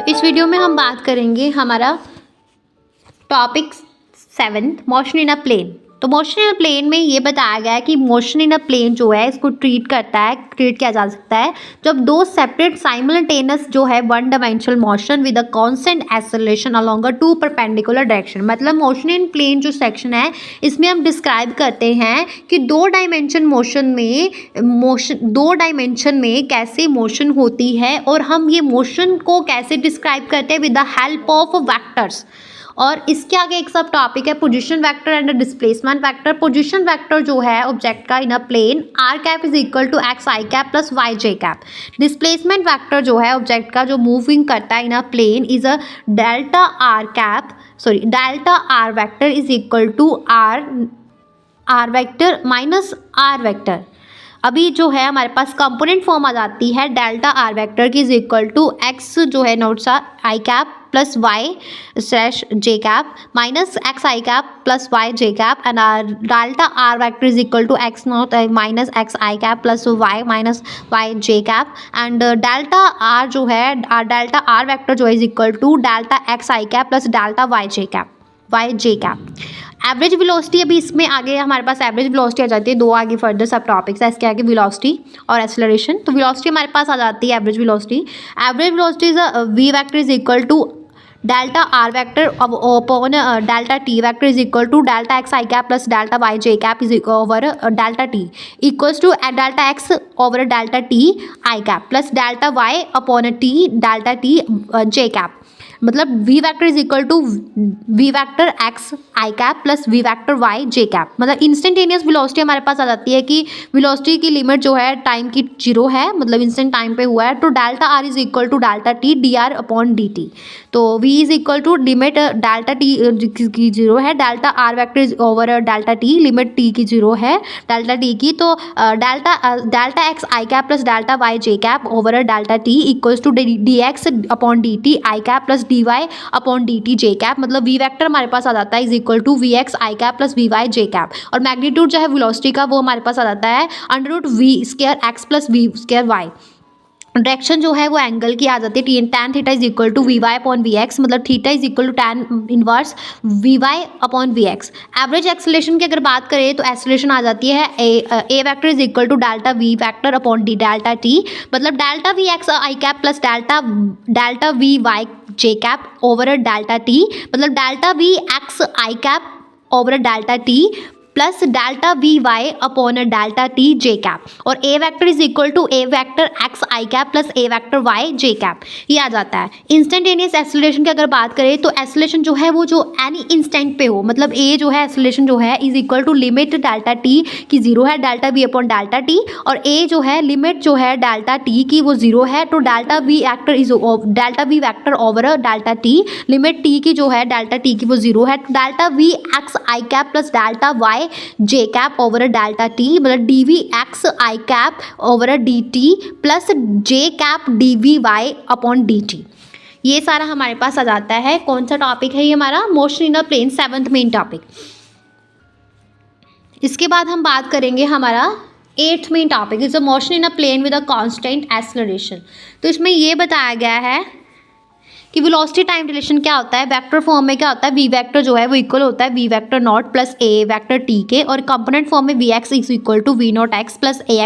इस वीडियो में हम बात करेंगे हमारा topic 7 motion in a plane. तो मोशन इन अ प्लेन में ये बताया गया है कि मोशन इन अ प्लेन जो है इसको ट्रीट किया जा सकता है जब दो सेपरेट साइमल्टेनियस जो है one dimensional motion with a constant acceleration along a two perpendicular direction. मतलब मोशन इन प्लेन जो सेक्शन है इसमें हम डिस्क्राइब करते हैं कि दो डायमेंशन में कैसे मोशन होती है और हम ये मोशन को कैसे डिस्क्राइब करते हैं with the help of vectors. और इसके आगे एक सब टॉपिक है position vector and displacement vector. Position vector जो है ऑब्जेक्ट का in a plane R cap is equal to X I cap plus Y J cap. Displacement vector जो है ऑब्जेक्ट का जो मूविंग करता है in a plane is a delta are vector is equal to R vector minus R vector. अभी जो है हमारे पास कंपोनेंट फॉर्म आ जाती है डेल्टा आर वेक्टर की इज इक्वल टू एक्स जो है नोट सा i cap plus y slash j cap minus x I cap plus Y J cap and delta are vector is equal to x naught minus x I cap plus y minus y J cap and delta r जो है delta are vector जो है is equal to delta x I cap plus delta Y J cap. Average velocity अभी इसमें आगे हमारे पास average velocity आ जाती है, दो आगे फर्दर सब टॉपिक्स है इसके आगे वेलोसिटी और एक्सेलरेशन। तो वेलोसिटी हमारे पास आ जाती है average velocity is v vector is equal to delta are vector upon delta t vector is equal to delta x I cap plus delta Y J cap is over delta t equals to delta x over delta t i cap plus delta y upon t delta t j cap. मतलब we vector is equal to v vector x I cap plus v vector y J cap. मतलब instantaneous velocity हमारे पास आ जाती है कि velocity की limit जो है टाइम की जीरो है, मतलब इंस्टेंट टाइम पे हुआ है। तो delta r is equal to delta t d r upon d t. तो v is equal to limit delta T की जीरो है, delta are vector is over delta t limit t की zero है delta T की। तो delta x I cap plus delta Y J cap over delta t equals to d x upon d t i cap plus d y upon d T j cap. मतलब we vector हमारे पास आ जाता है is equal to V x I cap plus V Y J cap और magnitude जो है velocity का वो हमारे पास आ जाता है under root v square x plus v square y. Direction जो है वो एंगल की आ जाती है tan theta is equal to v Y upon v x. मतलब theta is equal to tan inverse v Y upon v x. Average acceleration की अगर बात करें तो एक्सेलरेशन आ जाती है a vector is equal to delta v vector upon d delta T. मतलब delta we x I cap plus delta v Y J cap over delta T. मतलब delta we x I cap over delta t plus delta v Y upon delta t j cap और a vector is equal to a vector x I cap plus A vector y J cap ये आ जाता है। Instantaneous acceleration की अगर बात करें तो एक्सेलरेशन जो है वो जो एनी इंस्टेंट पे हो, मतलब ए जो है एक्सेलरेशन जो है is equal to limit delta T की जीरो है delta V upon delta T और ए जो है लिमिट जो है डेल्टा टी की वो जीरो है। तो delta v vector over delta t limit t की जो है डेल्टा टी की वो जीरो है। तो delta we x I cap plus delta Y J cap over delta T मतलब डी वी एक्स आई cap over d T plus J cap d V Y upon d T. ये सारा हमारे पास आ जाता है। कौन सा टॉपिक है ये हमारा motion in a plane 7th main topic. इसके बाद हम बात करेंगे हमारा 8th main topic is a motion in a plane with a constant acceleration. तो इसमें ये बताया गया है कि वेलोसिटी टाइम रिलेशन क्या होता है। वेक्टर फॉर्म में क्या होता है, वी वेक्टर जो है वो इक्वल होता है वी वेक्टर नॉट प्लस ए वेक्टर टी के और कंपोनेंट फॉर्म में V x is equal to V naught x plus A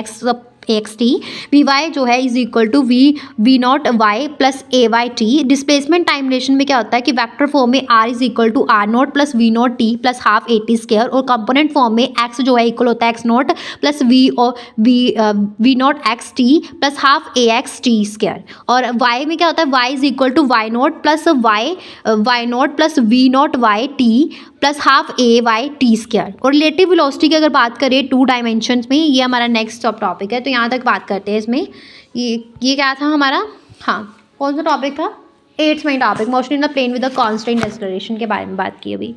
x T. V Y जो है is equal to V naught Y plus A Y T. Displacement time relation में क्या होता है कि वेक्टर फॉर्म में R is equal to R naught plus V naught T plus half A T square और component form में x जो है इक्वल होता है x naught plus V naught x T plus half A x T square. और Y में क्या होता है Y is equal to Y naught plus Y naught plus V naught Y T plus half A Y T square. और relative velocity की अगर बात करें टू डायमेंशंस में, ये हमारा नेक्स्ट सब टॉपिक है। तो यहाँ तक बात करते हैं इसमें। ये क्या था हमारा, हाँ कौन सा टॉपिक था, 8th main topic motion in the plane with a constant acceleration के बारे में बात की अभी।